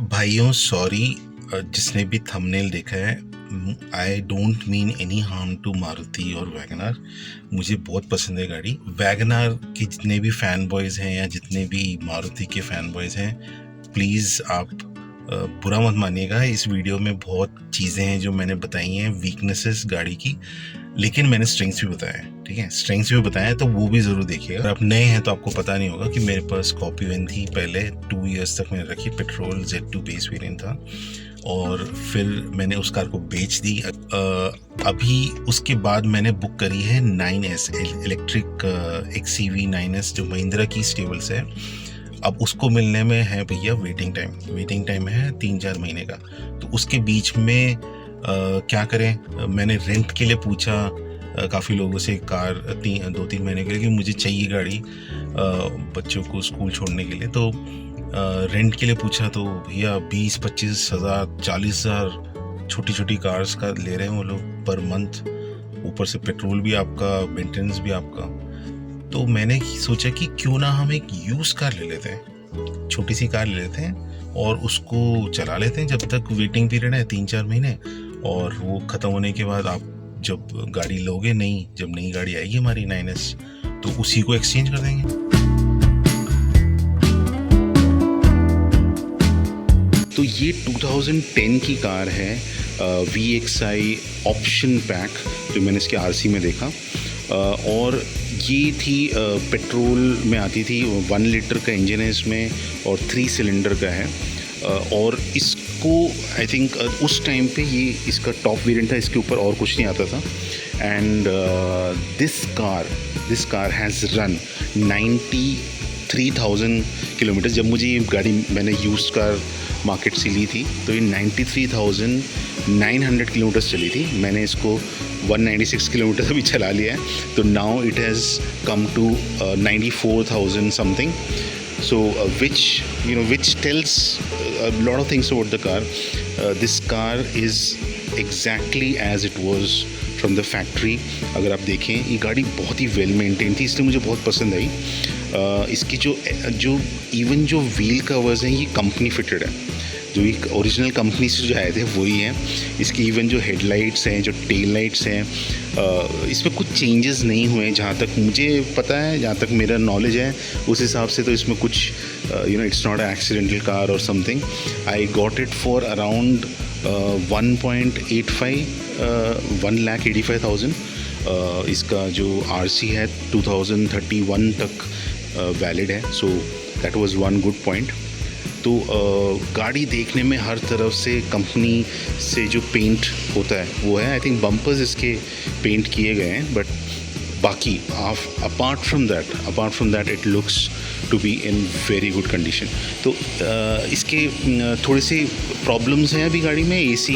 भाइयों सॉरी, जिसने भी थंबनेल देखा है, I don't mean any harm to Maruti और वैगनार। मुझे बहुत पसंद है गाड़ी। वैगनार के जितने भी फ़ैन बॉयज़ हैं या जितने भी मारुति के फ़ैन बॉयज़ हैं, प्लीज़ आप बुरा मत मानिएगा। इस वीडियो में बहुत चीज़ें हैं जो मैंने बताई हैं, वीकनेसेस गाड़ी की, लेकिन मैंने स्ट्रेंथ्स भी बताया है। ठीक है, स्ट्रेंथ्स भी बताया है, तो वो भी ज़रूर देखिएगा। अगर आप नए हैं तो आपको पता नहीं होगा कि मेरे पास स्कॉर्पियो एन थी पहले 2 इयर्स तक मैंने रखी। पेट्रोल Z2 बेस वेरिएंट था और फिर मैंने उस कार को बेच दी। अभी उसके बाद मैंने बुक करी है 9S इलेक्ट्रिक XCV 9S जो महिंद्रा की स्टेबल्स है। अब उसको मिलने में है भैया वेटिंग टाइम है 3-4 महीने का। तो उसके बीच में क्या करें, मैंने रेंट के लिए पूछा काफ़ी लोगों से कार 2-3 महीने के लिए कि मुझे चाहिए गाड़ी बच्चों को स्कूल छोड़ने के लिए। तो रेंट के लिए पूछा तो भैया 20-25 हज़ार 40 हज़ार छोटी कार्स का ले रहे हैं वो लोग पर मंथ, ऊपर से पेट्रोल भी आपका, मेंटेनेंस भी आपका। तो मैंने सोचा कि क्यों ना हम एक यूज़ कार ले लेते हैं, छोटी सी कार ले लेते हैं और उसको चला लेते हैं जब तक वेटिंग पीरियड है 3-4 महीने, और वो ख़त्म होने के बाद आप जब गाड़ी लोगे जब नई गाड़ी आएगी हमारी 9S, तो उसी को एक्सचेंज कर देंगे। तो ये 2010 की कार है, VXI ऑप्शन पैक, जो मैंने इसके RC में देखा। और ये थी पेट्रोल में आती थी, 1 लीटर का इंजन है इसमें और 3 सिलेंडर का है। और इसको आई थिंक उस टाइम पे ये इसका टॉप वेरिएंट था, इसके ऊपर और कुछ नहीं आता था। And this car has run 93,000 kilometre. जब मुझे ये गाड़ी मैंने यूज्ड कार मार्केट से ली थी तो ये 93,900 किलोमीटर्स चली थी। मैंने इसको 196 किलोमीटर भी चला लिया है, तो now it has come to 94,000 something. So which tells a lot of things about the car. This car is exactly as it was from the factory. अगर आप देखें ये गाड़ी बहुत ही वेल मेंटेन थी, इसलिए मुझे बहुत पसंद आई। इसकी जो इवन जो व्हील कवर्स हैं ये कंपनी फिटेड है, जो एक ओरिजिनल कंपनी से जो आए थे वही हैं। इसकी इवन जो हेडलाइट्स हैं, जो टेल लाइट्स हैं, इसमें कुछ चेंजेस नहीं हुए जहाँ तक मुझे पता है, जहाँ तक मेरा नॉलेज है उस हिसाब से। तो इसमें कुछ it's not a accidental car और something. I got it for around 1,85,000। इसका जो RC है 2031 तक वैलिड है, so that was one good point. तो गाड़ी देखने में हर तरफ से कंपनी से जो पेंट होता है वो है। आई थिंक बम्पर्स इसके पेंट किए गए हैं, बट बाकी apart from that it looks to be in very good condition. तो इसके थोड़े से प्रॉब्लम्स हैं अभी गाड़ी में। AC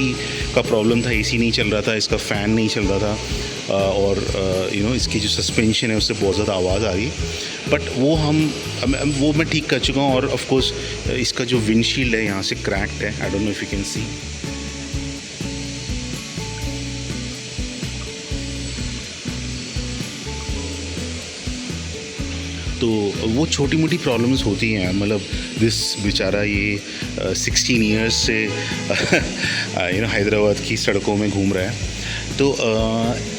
का प्रॉब्लम था, AC नहीं चल रहा था, इसका फ़ैन नहीं चल रहा था, और इसकी जो सस्पेंशन है उससे बहुत ज़्यादा आवाज़ आ रही है। बट वो मैं ठीक कर चुका हूँ। और ऑफ कोर्स इसका जो विंडशील्ड है यहाँ से क्रैक्ड है, I don't know if you can see. तो वो छोटी मोटी प्रॉब्लम्स होती हैं। मतलब दिस बेचारा ये 16 ईयर्स से हैदराबाद की सड़कों में घूम रहा है। तो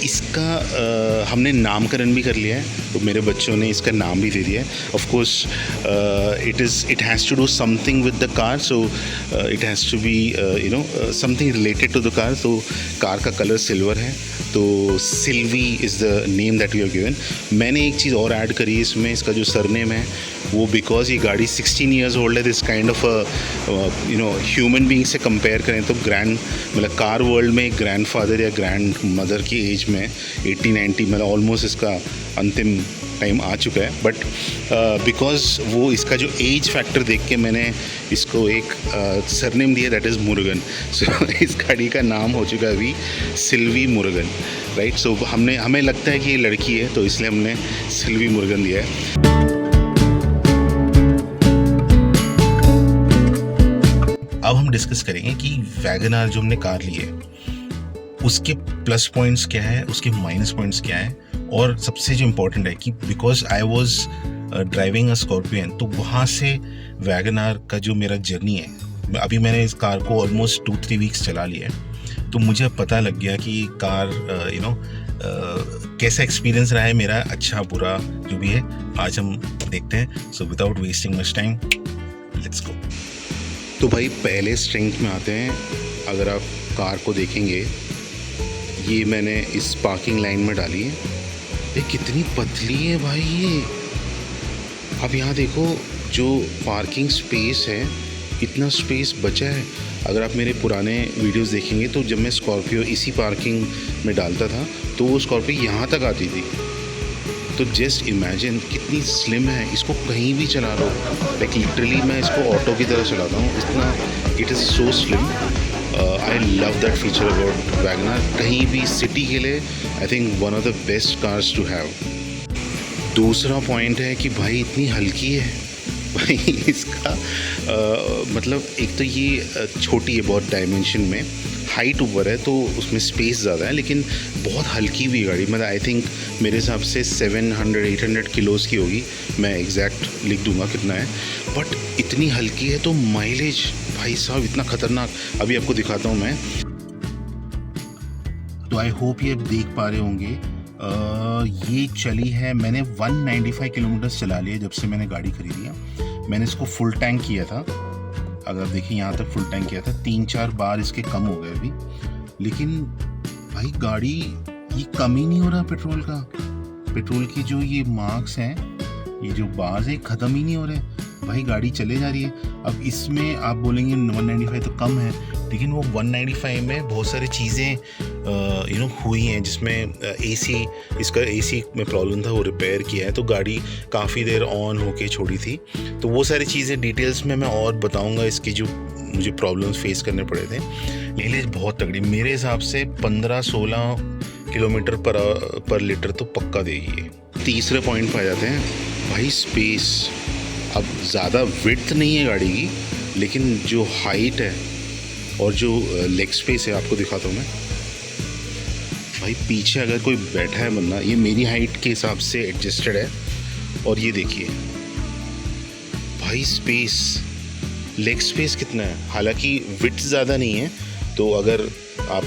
इसका हमने नामकरण भी कर लिया है, तो मेरे बच्चों ने इसका नाम भी दे दिया है। Of course it has to do something with the car, so it has to be something related to the car. तो कार का कलर सिल्वर है, तो Silvy is the name that we have given. मैंने एक चीज़ और add करी है इसमें, इसका जो सरनेम है वो, बिकॉज ये गाड़ी 16 ईयर्स ओल्ड है, this kind of human being से कंपेयर करें तो मतलब कार वर्ल्ड में ग्रैंड फादर या ग्रैंड मदर की एज में 80-90 मतलब ऑलमोस्ट इसका अंतिम टाइम आ चुका है। बट बिकॉज वो इसका जो एज फैक्टर देख के मैंने इसको एक सरनेम दिया, दैट इज़ मुरुगन। सो इस गाड़ी का नाम हो चुका है अभी सिल्वी मुरुगन, राइट। सो हमें लगता है कि ये लड़की है, तो इसलिए हमने सिल्वी मुरुगन दिया है। अब हम डिस्कस करेंगे कि वैगनार जो हमने कार ली है उसके प्लस पॉइंट्स क्या है, उसके माइनस पॉइंट्स क्या है, और सबसे जो इम्पोर्टेंट है कि because I was driving a scorpion, तो वहाँ से वैगनार का जो मेरा जर्नी है अभी मैंने इस कार को ऑलमोस्ट 2-3 वीक्स चला लिया है, तो मुझे अब पता लग गया कि कार कैसा एक्सपीरियंस रहा है मेरा, अच्छा बुरा जो भी है, आज हम देखते हैं। So without wasting much time, let's go. तो भाई पहले स्ट्रेंथ में आते हैं। अगर आप कार को देखेंगे, ये मैंने इस पार्किंग लाइन में डाली है। ये कितनी पतली है भाई ये। अब यहाँ देखो, जो पार्किंग स्पेस है, इतना स्पेस बचा है। अगर आप मेरे पुराने वीडियोस देखेंगे तो जब मैं स्कॉर्पियो इसी पार्किंग में डालता था तो वो स्कॉर्पियो यहाँ तक आती थी। तो जस्ट इमेजिन कितनी स्लिम है, इसको कहीं भी चला लो, लाइक लिटरली मैं इसको ऑटो की तरह चलाता हूँ, इतना it is so slim. I love that feature about Wagon R. कहीं भी सिटी के लिए I think one of the best cars to have. दूसरा पॉइंट है कि भाई इतनी हल्की है भाई इसका मतलब एक तो ये छोटी है बहुत डायमेंशन में, हाइट ऊपर है तो उसमें स्पेस ज़्यादा है, लेकिन बहुत हल्की हुई गाड़ी। मतलब आई थिंक मेरे हिसाब से 700-800 किलोज़ की होगी, मैं एग्जैक्ट लिख दूंगा कितना है, बट इतनी हल्की है। तो माइलेज भाई साहब इतना ख़तरनाक, अभी आपको दिखाता हूँ मैं। तो आई होप ये देख पा रहे होंगे, ये चली है, मैंने 195 किलोमीटर चला लिया जब से मैंने गाड़ी खरीदी है। मैंने इसको फुल टैंक किया था, अगर देखिए यहाँ तक फुल टैंक किया था, 3-4 बार इसके कम हो गए अभी, लेकिन भाई गाड़ी ये कम ही नहीं हो रहा पेट्रोल का। पेट्रोल की जो ये मार्क्स हैं, ये जो बार्स है, ख़त्म ही नहीं हो रहे भाई, गाड़ी चले जा रही है। अब इसमें आप बोलेंगे 195 तो कम है, लेकिन वो 195 में बहुत सारी चीज़ें हुई हैं, जिसमें इसका एसी में प्रॉब्लम था, वो रिपेयर किया है, तो गाड़ी काफ़ी देर ऑन होके छोड़ी थी। तो वो सारी चीज़ें डिटेल्स में मैं और बताऊंगा, इसकी जो मुझे प्रॉब्लम्स फेस करने पड़े थे। माइलेज बहुत तगड़ी, मेरे हिसाब से 15-16 किलोमीटर पर लीटर तो पक्का देगी ये। तीसरे पॉइंट पर आ जाते हैं भाई, स्पेस। अब ज़्यादा विड्थ नहीं है गाड़ी की, लेकिन जो हाइट है और जो लेग स्पेस है, आपको दिखाता हूँ मैं भाई। पीछे अगर कोई बैठा है बंदा, ये मेरी हाइट के हिसाब से एडजस्टेड है, और ये देखिए भाई स्पेस, लेग स्पेस कितना है। हालांकि विड्थ ज़्यादा नहीं है, तो अगर आप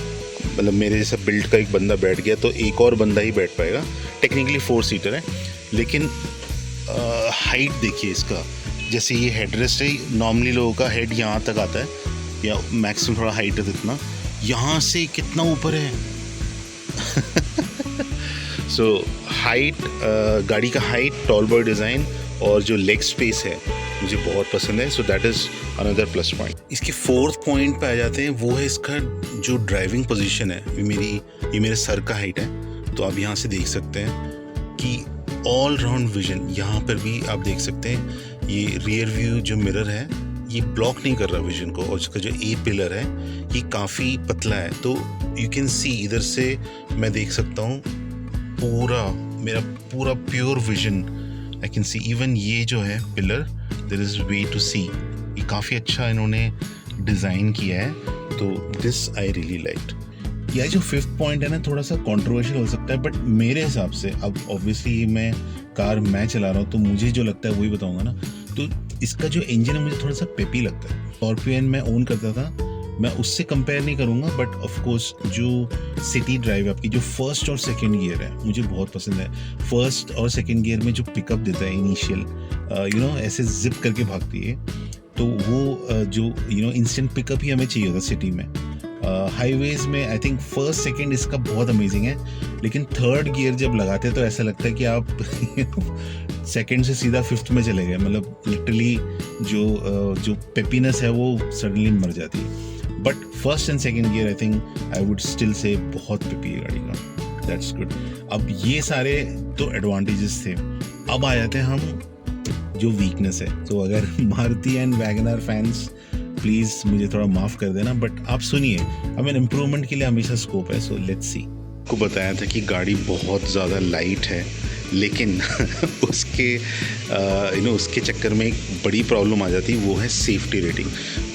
मतलब मेरे जैसा बिल्ड का एक बंदा बैठ गया तो एक और बंदा ही बैठ पाएगा। टेक्निकली 4 सीटर है, लेकिन हाइट देखिए इसका। जैसे ये हेडरेस्ट है, नॉर्मली लोगों का हेड यहाँ तक आता है, या मैक्सिमम थोड़ा हाइट है इतना, यहाँ से कितना ऊपर है सो हाइट, गाड़ी का हाइट, टॉल बॉय डिज़ाइन और जो लेग स्पेस है मुझे बहुत पसंद है। So that is another plus point. इसके 4th पॉइंट पे आ जाते हैं, वो है इसका जो ड्राइविंग पोजीशन है। ये मेरे सर का हाइट है, तो आप यहाँ से देख सकते हैं कि ऑल राउंड विजन। यहाँ पर भी आप देख सकते हैं, ये रियर व्यू जो मिरर है, ये ब्लॉक नहीं कर रहा विजन को, और इसका जो ए पिलर है ये काफ़ी पतला है, तो यू कैन सी इधर से मैं देख सकता हूँ मेरा पूरा pure vision I can see. Even ये जो है pillar, there is way to see, ये काफ़ी अच्छा इन्होंने डिज़ाइन किया है, तो दिस आई रियली लाइक्ड। यह जो 5th पॉइंट है ना, थोड़ा सा कंट्रोवर्शियल हो सकता है, बट मेरे हिसाब से, अब ऑब्वियसली मैं चला रहा हूँ तो मुझे जो लगता है वही बताऊंगा ना, तो इसका जो इंजन है मुझे थोड़ा सा पेपी लगता है। स्कॉर्पियन मैं ओन करता था, मैं उससे कंपेयर नहीं करूँगा, बट ऑफ कोर्स जो सिटी ड्राइव आपकी जो 1st और 2nd गियर है मुझे बहुत पसंद है। 1st और 2nd गियर में जो पिकअप देता है इनिशियल, ऐसे जिप करके भागती है, तो वो जो इंस्टेंट पिकअप ही हमें चाहिए होता सिटी में। हाईवेज में आई थिंक 1st 2nd इसका बहुत अमेजिंग है, लेकिन 3rd गियर जब लगाते हैं तो ऐसा लगता है कि आप 2nd से सीधा 5th में चले गए। मतलब लिटरली जो पेपीनेस है वो सडनली मर जाती है। But 1st and 2nd gear I think I would still say बहुत पेपी है गाड़ी का, दैट्स गुड। अब ये सारे तो एडवांटेजेस थे, अब आ जाते हैं हम जो वीकनेस है। तो अगर Maruti and Wagner fans please मुझे थोड़ा माफ़ कर देना, बट आप सुनिए, अब इम्प्रूवमेंट के लिए हमेशा स्कोप है, सो लेट्स सी। को बताया था कि गाड़ी बहुत ज़्यादा लाइट है, लेकिन उसके चक्कर में एक बड़ी प्रॉब्लम आ जाती है, वो है सेफ्टी रेटिंग।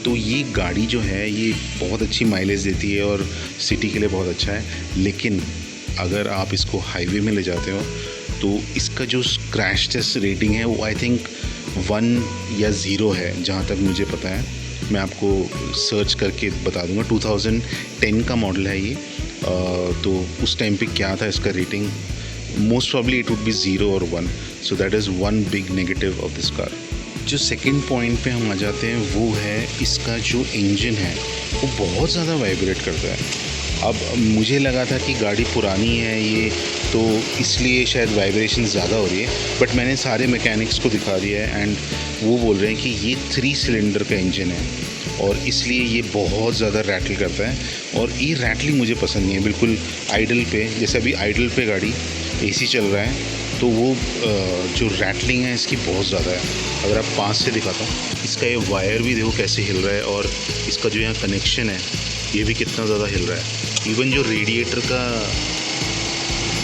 तो ये गाड़ी जो है ये बहुत अच्छी माइलेज देती है और सिटी के लिए बहुत अच्छा है, लेकिन अगर आप इसको हाईवे में ले जाते हो तो इसका जो क्रैश टेस्ट रेटिंग है वो आई थिंक 1 या 0 है, जहाँ तक मुझे पता है। मैं आपको सर्च करके बता दूंगा। 2010 का मॉडल है ये। तो उस टाइम पे क्या था इसका rating, most probably it would be 0 और 1, सो that is one big negative of this car. जो सेकंड पॉइंट पे हम आ जाते हैं वो है इसका जो इंजन है वो बहुत ज़्यादा वाइब्रेट करता है। अब मुझे लगा था कि गाड़ी पुरानी है ये, तो इसलिए शायद वाइब्रेशन ज़्यादा हो रही है, बट मैंने सारे मैकेनिक्स को दिखा दिया है एंड वो बोल रहे हैं कि ये 3 सिलेंडर का इंजन है और इसलिए ये बहुत ज़्यादा रैटल करता है। और ये रैटलिंग मुझे पसंद नहीं है बिल्कुल। आइडल पे, जैसे अभी आइडल पे गाड़ी AC चल रहा है तो वो जो रैटलिंग है इसकी बहुत ज़्यादा है। अगर आप पास से दिखाता हूँ, इसका ये वायर भी देखो कैसे हिल रहा है और इसका जो यहाँ कनेक्शन है ये भी कितना ज़्यादा हिल रहा है। इवन जो रेडिएटर का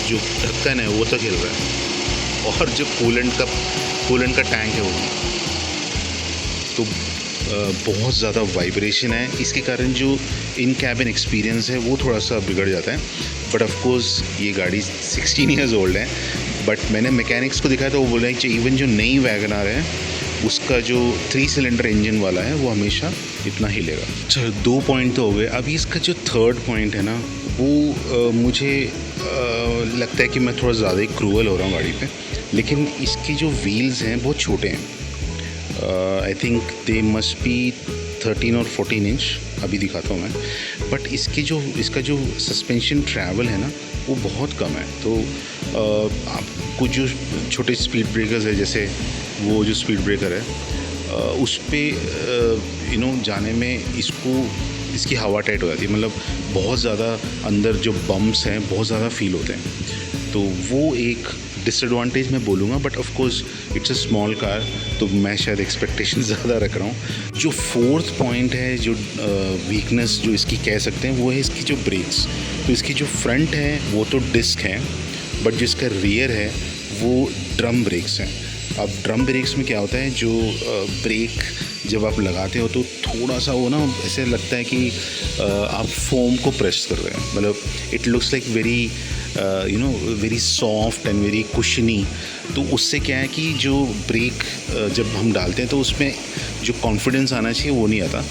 जो ढक्कन है वो तक हिल रहा है और जो कूलेंट का टैंक है वो भी। तो बहुत ज़्यादा वाइब्रेशन है, इसके कारण जो इन कैबिन एक्सपीरियंस है वो थोड़ा सा बिगड़ जाता है। बट ऑफ कोर्स ये गाड़ी 16 ईयर्स ओल्ड है, बट मैंने मैकेनिक्स को दिखाया तो वो बोल रहे हैं कि इवन जो नई वैगनआर है उसका जो 3 सिलेंडर इंजन वाला है वो हमेशा इतना हिलेगा। चलो 2 पॉइंट तो हो गए। अभी इसका जो थर्ड पॉइंट है ना वो मुझे लगता है कि मैं थोड़ा ज़्यादा ही क्रूअल हो रहा हूँ गाड़ी पे, लेकिन इसके जो व्हील्स हैं बहुत छोटे हैं। I think they must be 13 और 14 इंच, अभी दिखाता हूँ मैं। बट इसका जो सस्पेंशन ट्रैवल है ना वो बहुत कम है। तो आपको जो छोटे स्पीड ब्रेकर्स है, जैसे वो जो स्पीड ब्रेकर है उस पर जाने में इसकी हवा टाइट हो जाती है, मतलब बहुत ज़्यादा अंदर जो बम्प्स हैं बहुत ज़्यादा फील होते हैं। तो वो एक डिसएडवांटेज मैं बोलूँगा, but of course it's a small car, तो मैं शायद एक्सपेक्टेशन ज़्यादा रख रहा हूँ। जो फोर्थ पॉइंट है, जो वीकनेस जो इसकी कह सकते हैं, वो है इसकी जो ब्रेक्स। तो इसकी जो फ्रंट है वो तो डिस्क है, बट जो इसका रियर है वो ड्रम ब्रेक्स हैं। अब ड्रम ब्रेक्स में क्या होता है, जो ब्रेक जब आप लगाते हो तो थोड़ा सा वो ना ऐसे लगता है कि आप फोम को प्रेस कर रहे हैं, मतलब it looks like very very soft and very cushiony. तो उससे क्या है कि जो ब्रेक जब हम डालते हैं तो उसमें जो कॉन्फिडेंस आना चाहिए वो नहीं आता।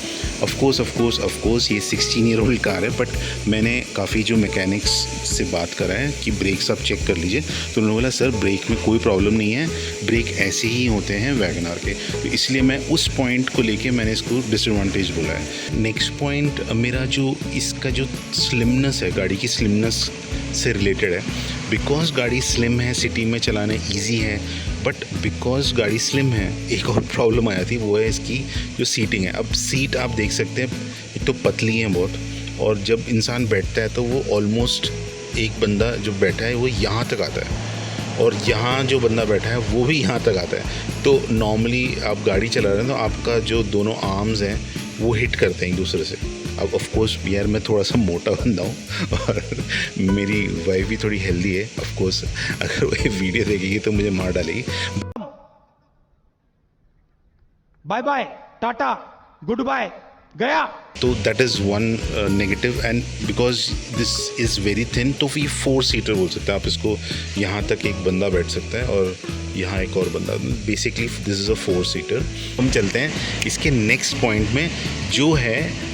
ऑफ कोर्स ये 16 ईयर ओल्ड कार है, बट मैंने काफ़ी जो मैकेनिक्स से बात करा है कि ब्रेक्स आप चेक कर लीजिए, तो उन्होंने बोला सर ब्रेक में कोई प्रॉब्लम नहीं है, ब्रेक ऐसे ही होते हैं वैगनआर के। तो इसलिए मैं उस पॉइंट को लेके मैंने इसको डिसएडवांटेज बोला है। नेक्स्ट पॉइंट मेरा जो इसका जो स्लिमनेस है, गाड़ी की स्लिमनेस से रिलेटेड है। बिकॉज गाड़ी स्लिम है, सिटी में चलाना ईजी है, बट बिकॉज गाड़ी स्लिम है एक और प्रॉब्लम आ जाती है, वो है इसकी जो सीटिंग है। अब सीट आप देख सकते हैं एक तो पतली है बहुत, और जब इंसान बैठता है तो वो ऑलमोस्ट एक बंदा जो बैठा है वो यहाँ तक आता है और यहाँ जो बंदा बैठा है वो भी यहाँ तक आता है। तो नॉर्मली आप गाड़ी चला रहे हैं तो आपका जो दोनों आर्म्स हैं वो हिट करते हैं एक दूसरे से। अब ऑफ कोर्स यार मैं थोड़ा सा मोटा बंदा हूँ और मेरी वाइफ भी थोड़ी हेल्दी है। ऑफ कोर्स अगर वो ये वीडियो देखेगी तो मुझे मार डालेगी। Bye bye, tata, goodbye, गया। तो that is one negative. And because this is very thin, तो ये 4 सीटर बोल सकते हैं आप इसको। यहाँ तक एक बंदा बैठ सकता है और यहाँ एक और बंदा। Basically this is a 4 seater. हम चलते हैं इसके नेक्स्ट पॉइंट में, जो है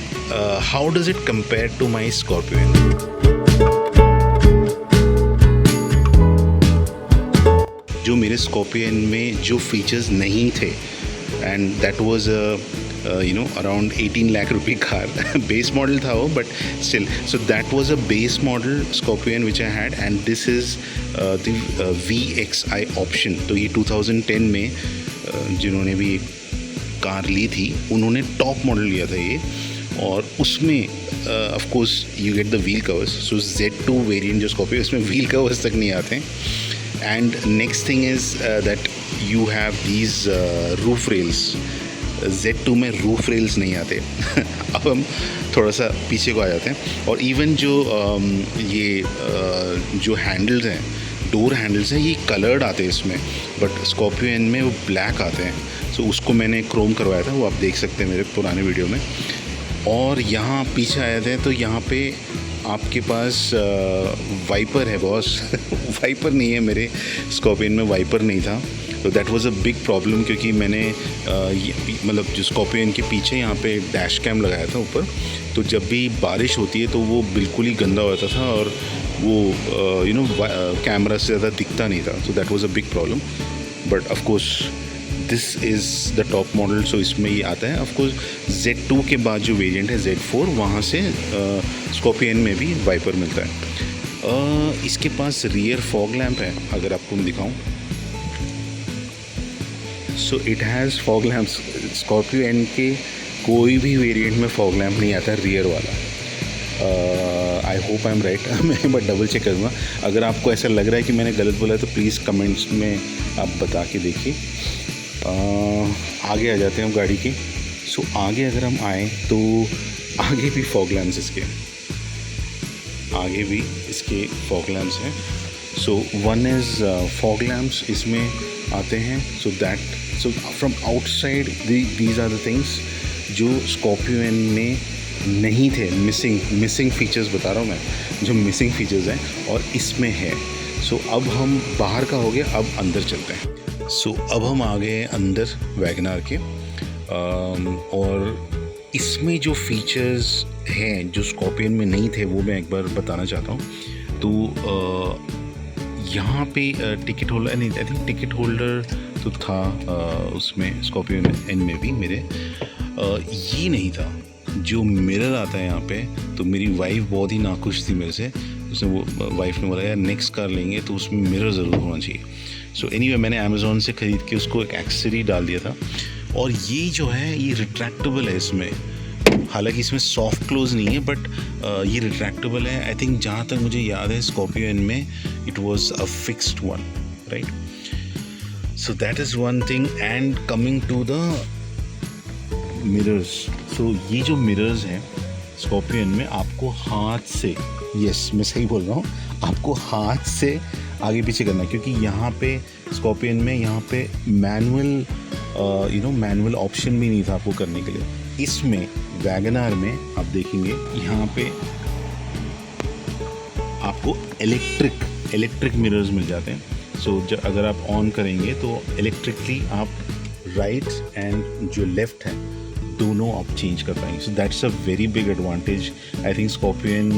how does it compare to my Scorpio. जो मेरे स्कॉर्पियन में जो फीचर्स नहीं थे, and that was around 18 lakh rupee car. Base model था वो, but still, so that was a base model Scorpion which I had, and this is the VXI option. तो ये 2010 में जिन्होंने भी कार ली थी उन्होंने टॉप मॉडल लिया था ये, और उसमें of course you get the wheel covers. So Z2 variant जो स्कॉर्पियो, इसमें व्हील कवर्स तक नहीं आते हैं। And next thing is that you have these roof rails. Z2 में रूफ रेल्स नहीं आते। अब हम थोड़ा सा पीछे को आ जाते हैं, और इवन जो जो हैंडल्स हैं, डोर हैंडल्स हैं, ये कलर्ड आते हैं इसमें, बट स्कॉर्पियो में वो ब्लैक आते हैं। सो उसको मैंने क्रोम करवाया था, वो आप देख सकते हैं मेरे पुराने वीडियो में। और यहाँ पीछे आए थे तो यहाँ पे आपके पास वाइपर है बॉस वाइपर नहीं है, मेरे स्कॉर्पियन में वाइपर नहीं था, तो that was a big problem, क्योंकि मैंने मतलब जो स्कॉर्पियन के पीछे यहाँ पे डैश कैम लगाया था ऊपर, तो जब भी बारिश होती है तो वो बिल्कुल ही गंदा हो जाता था और वो कैमरा से ज़्यादा दिखता नहीं था, so that was a big problem, but of course this is the top model, so इसमें ये आता है। of course Z2 के बाद जो वेरिएंट है Z4, वहाँ से स्कॉर्पियन में भी वाइपर मिलता है। इसके पास रियर फॉग लैम्प है, अगर आपको मैं दिखाऊं, सो it has fog lamps. Scorpion के कोई भी वेरिएंट में फॉग लैम्प नहीं आता रियर वाला। I hope I am right, मैं एक बार डबल चेक करूँगा। अगर आपको ऐसा लग रहा है कि मैंने गलत बोला है तो प्लीज़ कमेंट्स में आप बता के देखिए। आगे आ जाते हैं हम गाड़ी के। सो आगे अगर हम आए तो आगे भी फॉग लैम्प्स इसके, आगे भी इसके फॉग लैम्प्स हैं। So one is fog lamps इसमें आते हैं। So from outside these are the things जो स्कॉर्पियन में नहीं थे, मिसिंग फीचर्स बता रहा हूँ मैं, जो मिसिंग फीचर्स हैं और इसमें है। सो अब हम बाहर का हो गया, अब अंदर चलते हैं। सो अब हम आ गए अंदर वैगनार के, और इसमें जो फीचर्स हैं जो स्कॉर्पियन में नहीं थे वो मैं एक बार बताना चाहता हूँ। तो यहाँ पे टिकट होल्डर नहीं, आई थिंक टिकट होल्डर तो था उसमें स्कॉर्पियन एन में भी मेरे, ये नहीं था। जो मिरर आता है यहाँ पे, तो मेरी वाइफ बहुत ही नाखुश थी मेरे से, उसने वो वाइफ ने बोला यार नेक्स्ट कार लेंगे तो उसमें मिरर ज़रूर होना चाहिए। सो एनीवे मैंने अमेज़ॉन से ख़रीद के उसको एक एक्सेसरी डाल दिया था, और ये जो है ये रिट्रैक्टेबल है इसमें, हालांकि इसमें सॉफ्ट क्लोज नहीं है बट ये रिट्रैक्टेबल है। आई थिंक जहाँ तक मुझे याद है स्कॉर्पियन में it was a fixed one, right. So that is one thing. And coming to the mirrors, so ये जो मिरर्स हैं स्कॉर्पियन में आपको हाथ से, यस मैं सही बोल रहा हूँ, आपको हाथ से आगे पीछे करना है, क्योंकि यहाँ पे स्कॉर्पियन में यहाँ पे मैनुअल ऑप्शन भी नहीं था आपको करने के लिए। इसमें वैगनार में आप देखेंगे यहाँ पे आपको इलेक्ट्रिक मिरर्स मिल जाते हैं। सो जब अगर आप ऑन करेंगे तो इलेक्ट्रिकली आप राइट एंड जो लेफ्ट है दोनों आप चेंज कर पाएंगे। So that's a very big advantage. I think scorpion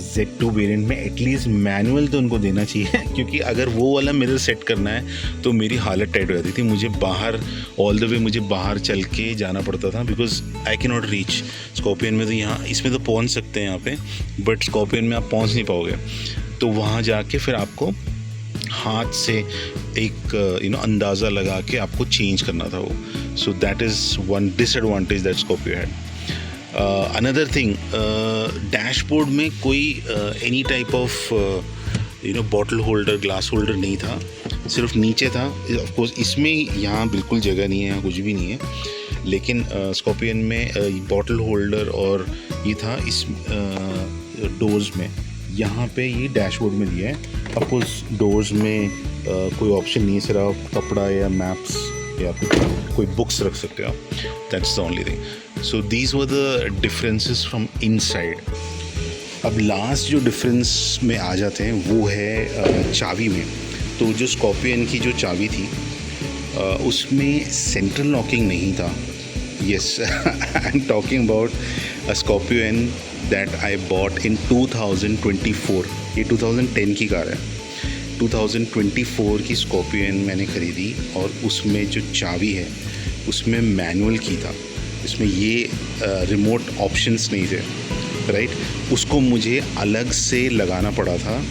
Z2 variant में एटलीस्ट मैनुअल तो उनको देना चाहिए, क्योंकि अगर वो वाला मिरर सेट करना है तो मेरी हालत टाइट हो जाती थी। मुझे बाहर ऑल द वे मुझे बाहर चल के जाना पड़ता था, because I can not reach. Scorpion में तो यहाँ इसमें तो पहुँच सकते हैं यहाँ पे, बट स्कॉर्पियन में आप पहुँच नहीं पाओगे, तो वहाँ जाके फिर आपको हाथ से एक अंदाज़ा लगा के आपको चेंज करना था वो। सो that is one disadvantage that Scorpio had. Another thing, dashboard में कोई any type of bottle holder, glass holder नहीं था, सिर्फ नीचे था। ऑफ कोर्स इसमें यहाँ बिल्कुल जगह नहीं है, यहाँ कुछ भी नहीं है, लेकिन स्कॉर्पियन में बॉटल होल्डर और ये था इस डोर्स में, यहाँ पे ये डैशबोर्ड में दिया है। ऑफ कोर्स डोर्स में कोई ऑप्शन नहीं है, सिर्फ कपड़ा या मैप्स या कोई बुक्स रख सकते हो आप, that's the only thing. So these were the differences from inside. अब लास्ट जो डिफरेंस में आ जाते हैं वो है चाबी में। तो जो स्कॉर्पियन की जो चाबी थी उसमें सेंट्रल लॉकिंग नहीं था। Yes, I am talking about a Scorpion that I bought in 2024। ये 2010 की कार है, 2024 की स्कॉर्पियन मैंने ख़रीदी, और उसमें जो चाबी है उसमें मैनुअल की था, इसमें ये रिमोट ऑप्शंस नहीं थे, राइट। उसको मुझे अलग से लगाना पड़ा था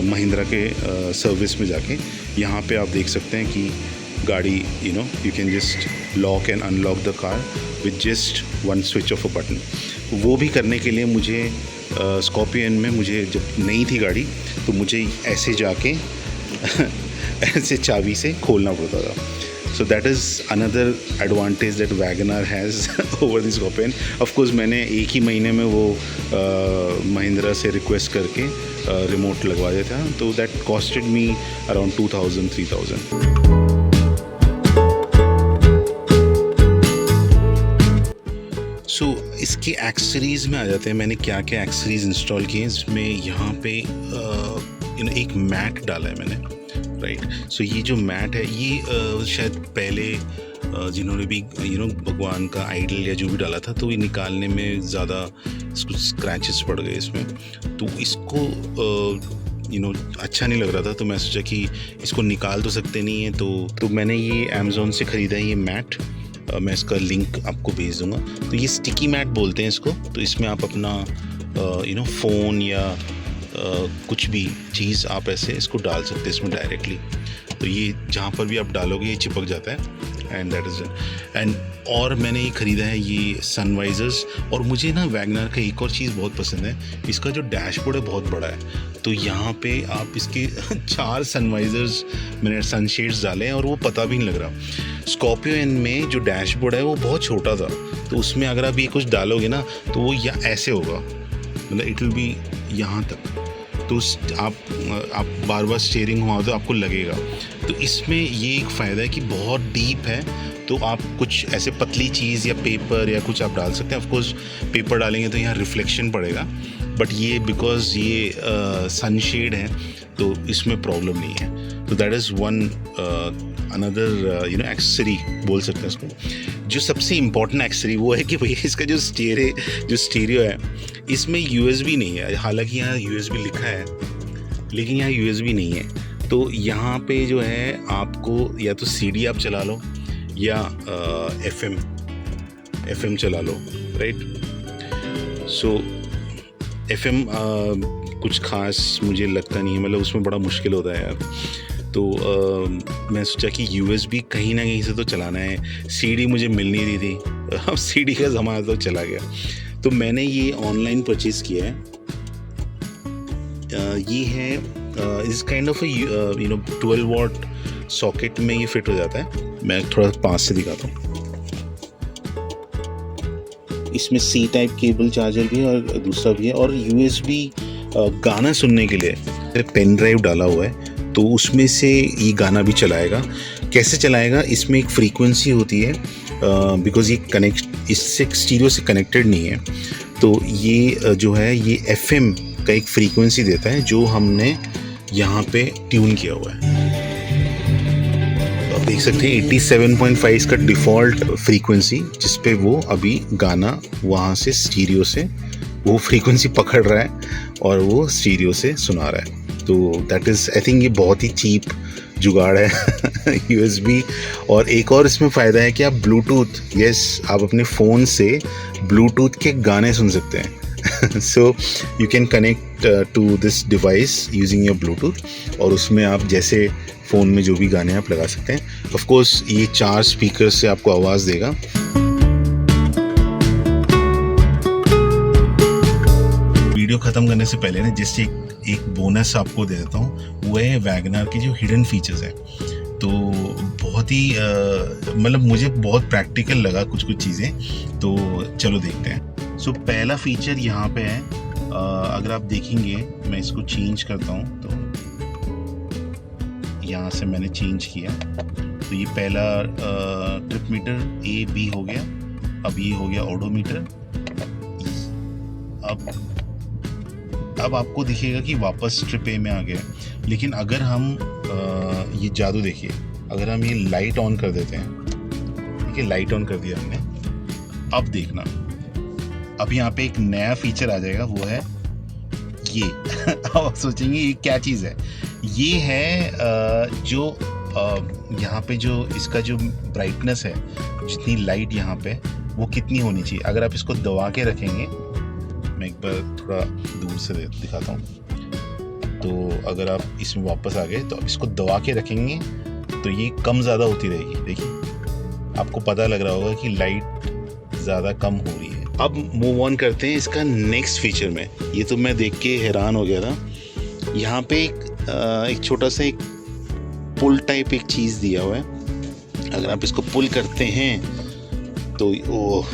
महिंद्रा के सर्विस में जाके। यहाँ पे आप देख सकते हैं कि गाड़ी you can just lock and unlock the car with just one switch of a button. वो भी करने के लिए मुझे स्कॉर्पियन में मुझे जब नहीं थी गाड़ी तो मुझे ऐसे जाके ऐसे चाबी से खोलना पड़ता था। So that is another advantage that Wagon R has over the Scorpion. Of course मैंने एक ही महीने में वो महिंद्रा से रिक्वेस्ट करके रिमोट लगवा दिया था, तो दैट कॉस्टेड मी अराउंड 2000-3000। सो इसके एक्सेसरीज़ में आ जाते हैं, मैंने क्या क्या एक्सेसरीज़ इंस्टॉल किए हैं। इसमें यहाँ पे एक मैट डाला है मैंने, राइट। सो ये जो मैट है ये शायद पहले जिन्होंने भी भगवान का आइडल या जो भी डाला था तो ये निकालने में ज़्यादा कुछ स्क्रैचेस पड़ गए इसमें, तो इसको अच्छा नहीं लग रहा था, तो मैं सोचा कि इसको निकाल तो सकते नहीं है, तो मैंने ये अमेज़ॉन से ख़रीदा है ये मैट। मैं इसका लिंक आपको भेज दूंगा। तो ये स्टिकी मैट बोलते हैं इसको। तो इसमें आप अपना फ़ोन या कुछ भी चीज़ आप ऐसे इसको डाल सकते हैं इसमें डायरेक्टली। तो ये जहाँ पर भी आप डालोगे ये चिपक जाता है, एंड दैट इज़ एंड और मैंने ये ख़रीदा है ये सनवाइज़र्स। और मुझे ना वैगनर का एक और चीज़ बहुत पसंद है, इसका जो डैशबोर्ड है बहुत बड़ा है। तो यहाँ पे आप इसके 4 सनवाइज़र्स मैंने सनशेड्स डाले हैं और वो पता भी नहीं लग रहा। स्कॉर्पियो एन में जो डैशबोर्ड है वो बहुत छोटा था, तो उसमें अगर आप ये कुछ डालोगे ना तो वो ऐसे होगा, मतलब इट विल बी यहाँ तक। तो आप बार बार स्टीयरिंग हुआ तो आपको लगेगा। तो इसमें ये एक फ़ायदा है कि बहुत डीप है, तो आप कुछ ऐसे पतली चीज़ या पेपर या कुछ आप डाल सकते हैं। ऑफ कोर्स पेपर डालेंगे तो यहाँ रिफ्लेक्शन पड़ेगा, बट ये बिकॉज ये सनशेड है तो इसमें प्रॉब्लम नहीं है। तो that is one another accessory बोल सकते हैं इसको। जो सबसे इम्पॉर्टेंट एक्सेसरी वो है कि भैया इसका जो स्टीरियो है इसमें USB नहीं है। हालांकि यहाँ USB लिखा है लेकिन यहाँ USB नहीं है। तो यहाँ पे जो है आपको या तो CD आप चला लो या FM चला लो, राइट। सो FM कुछ खास मुझे लगता नहीं है, मतलब उसमें बड़ा मुश्किल होता है यार। तो मैं सोचा कि USB कहीं ना कहीं से तो चलाना है। CD मुझे मिल नहीं रही थी, अब CD का ज़माना तो चला गया। तो मैंने ये ऑनलाइन परचेज़ किया है। ये है इस काइंड ऑफ 12 वॉट सॉकेट में ये फिट हो जाता है। मैं थोड़ा पास से दिखाता हूँ। इसमें C टाइप केबल चार्जर भी है और दूसरा भी है, और USB गाना सुनने के लिए पेन ड्राइव डाला हुआ है, तो उसमें से ये गाना भी चलाएगा। कैसे चलाएगा, इसमें एक फ्रीक्वेंसी होती है, बिकॉज ये इससे स्टीरियो से कनेक्टेड नहीं है। तो ये जो है ये FM का एक फ्रीक्वेंसी देता है जो हमने यहाँ पे ट्यून किया हुआ है। तो आप देख सकते हैं 87.5 इसका डिफ़ॉल्ट फ्रीक्वेंसी, जिस पे वो अभी गाना वहाँ से स्टीरियो से वो फ्रीक्वेंसी पकड़ रहा है और वो स्टीरियो से सुना रहा है। तो दैट इज़ आई थिंक ये बहुत ही चीप जुगाड़ है USB। और एक और इसमें फ़ायदा है कि आप ब्लूटूथ, आप अपने फ़ोन से ब्लूटूथ के गाने सुन सकते हैं। So you can connect to this device using your Bluetooth, और उसमें आप जैसे फ़ोन में जो भी गाने आप लगा सकते हैं। ऑफ कोर्स ये 4 स्पीकर से आपको आवाज़ देगा। वीडियो ख़त्म करने से पहले ना जैसे एक बोनस आपको दे देता हूँ, वो है वैगनर की जो हिडन फीचर्स हैं। तो बहुत ही मतलब मुझे बहुत प्रैक्टिकल लगा कुछ चीज़ें, तो चलो देखते हैं। सो पहला फीचर यहाँ पे है, अगर आप देखेंगे मैं इसको चेंज करता हूँ, तो यहाँ से मैंने चेंज किया। तो ये पहला ट्रिप मीटर A-B हो गया, अब ये हो गया ओडोमीटर। अब आपको दिखेगा कि वापस ट्रिप A में आ गया। लेकिन अगर हम ये जादू देखिए, अगर हम ये लाइट ऑन कर देते हैं, ठीक है, लाइट ऑन कर दिया हमने, अब देखना, अब यहाँ पे एक नया फीचर आ जाएगा, वो है ये। अब आप सोचेंगे ये क्या चीज़ है। ये है जो यहाँ पे जो इसका जो ब्राइटनेस है, जितनी लाइट यहाँ पे वो कितनी होनी चाहिए। अगर आप इसको दबा के रखेंगे, मैं एक बार थोड़ा दूर से दिखाता हूँ। तो अगर आप इसमें वापस आ गए तो आप इसको दबा के रखेंगे तो ये कम ज़्यादा होती रहेगी। देखिए आपको पता लग रहा होगा कि लाइट ज़्यादा कम हो रही है। अब मूव ऑन करते हैं इसका नेक्स्ट फीचर में। ये तो मैं देख के हैरान हो गया था। यहाँ पे एक छोटा सा एक पुल टाइप एक चीज़ दिया हुआ है। अगर आप इसको पुल करते हैं तो ओह,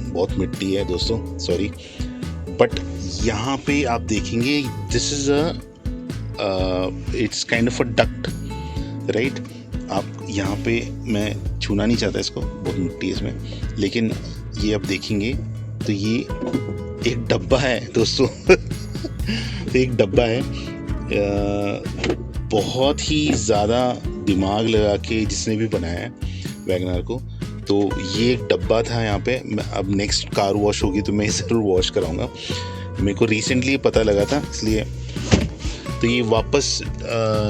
बहुत मिट्टी है दोस्तों, सॉरी, बट यहाँ पे आप देखेंगे this is it's kind of a duct, right. आप यहाँ पे, मैं छूना नहीं चाहता इसको, बहुत मिट्टी है इसमें, लेकिन ये अब देखेंगे तो ये एक डब्बा है दोस्तों। एक डब्बा है, बहुत ही ज़्यादा दिमाग लगा के जिसने भी बनाया है वैगनार को, तो ये एक डब्बा था यहाँ पे। अब नेक्स्ट कार वॉश होगी तो मैं ज़रूर वॉश कराऊंगा। मेरे को रिसेंटली पता लगा था इसलिए। तो ये वापस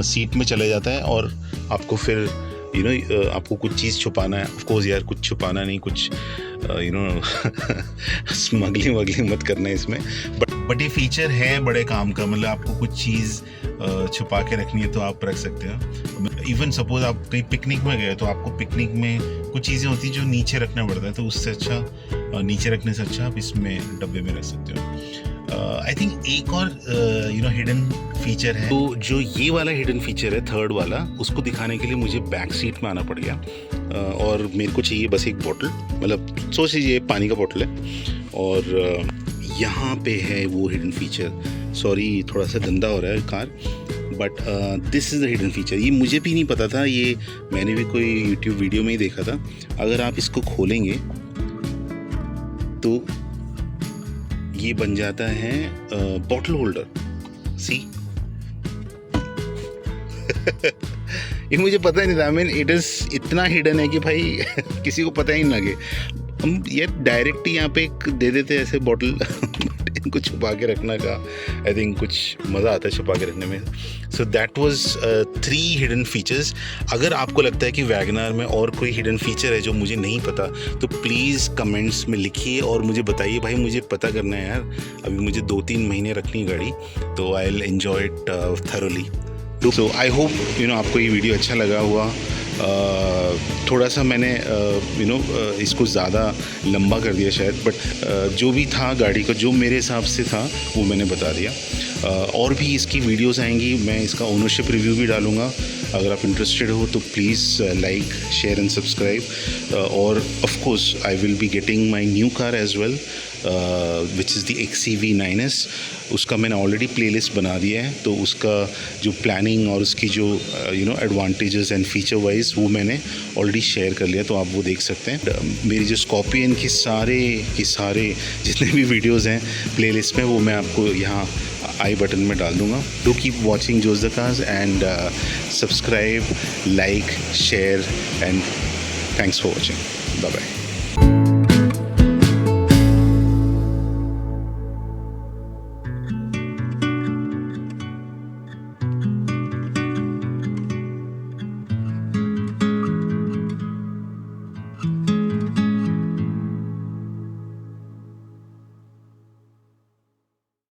सीट में चला जाता है और आपको फिर आपको कुछ चीज़ छुपाना है। ऑफ कोर्स यार, कुछ छुपाना नहीं, कुछ स्मगलिंग वगलिंग मत करना है इसमें। बट ये फीचर है बड़े काम का, मतलब आपको कुछ चीज़ छुपा के रखनी है तो आप रख सकते हो। इवन सपोज आप कहीं पिकनिक में गए तो आपको पिकनिक में कुछ चीज़ें होती हैं जो नीचे रखना पड़ता है, तो उससे अच्छा नीचे रखने से अच्छा आप इसमें डब्बे में रख सकते हो। आई थिंक एक और हिडन फीचर है, तो जो ये वाला हिडन फीचर है थर्ड वाला, उसको दिखाने के लिए मुझे बैक सीट में आना पड़ गया। और मेरे को चाहिए बस एक बोतल, मतलब सोच लीजिए पानी का बोतल है। और यहाँ पे है वो हिडन फीचर। सॉरी थोड़ा सा गंदा हो रहा है car, but this is the hidden feature. ये मुझे भी नहीं पता था, ये मैंने भी कोई यूट्यूब वीडियो में ही देखा था। अगर आप इसको खोलेंगे तो ये बन जाता है बॉटल होल्डर। सी ये मुझे पता नहीं था। आई मीन इट इज़ इतना हिडन है कि भाई किसी को पता ही नहीं लगे। हम ये डायरेक्ट ही यहाँ पे एक दे देते हैं ऐसे बॉटल। इनको छुपा के रखना का आई थिंक कुछ मज़ा आता है छुपा के रखने में। सो दैट वाज 3 हिडन फीचर्स। अगर आपको लगता है कि वैगनार में और कोई हिडन फीचर है जो मुझे नहीं पता, तो प्लीज़ कमेंट्स में लिखिए और मुझे बताइए। भाई मुझे पता करना है यार, अभी मुझे 2-3 महीने रखनी है गाड़ी, तो I will enjoy it thoroughly. So I hope आपको ये वीडियो अच्छा लगा हुआ। थोड़ा सा मैंने इसको ज़्यादा लंबा कर दिया शायद, बट जो भी था गाड़ी का, जो मेरे हिसाब से था वो मैंने बता दिया। और भी इसकी वीडियोस आएंगी, मैं इसका ओनरशिप रिव्यू भी डालूंगा। अगर आप इंटरेस्टेड हो तो please like, share and subscribe. और of course I will be getting my new car as well, which is the XCV9S। उसका मैंने ऑलरेडी प्लेलिस्ट बना दिया है, तो उसका जो प्लानिंग और उसकी जो एडवांटेजेस एंड फीचर वाइज वो मैंने ऑलरेडी शेयर कर लिया, तो आप वो देख सकते हैं। मेरी जो स्कॉर्पियन के सारे जितने भी वीडियोज़ हैं प्लेलिस्ट में, वो मैं आपको यहाँ आई बटन में डाल दूँगा। Do keep watching Josh the cars and subscribe, like, share and thanks for watching. Bye bye.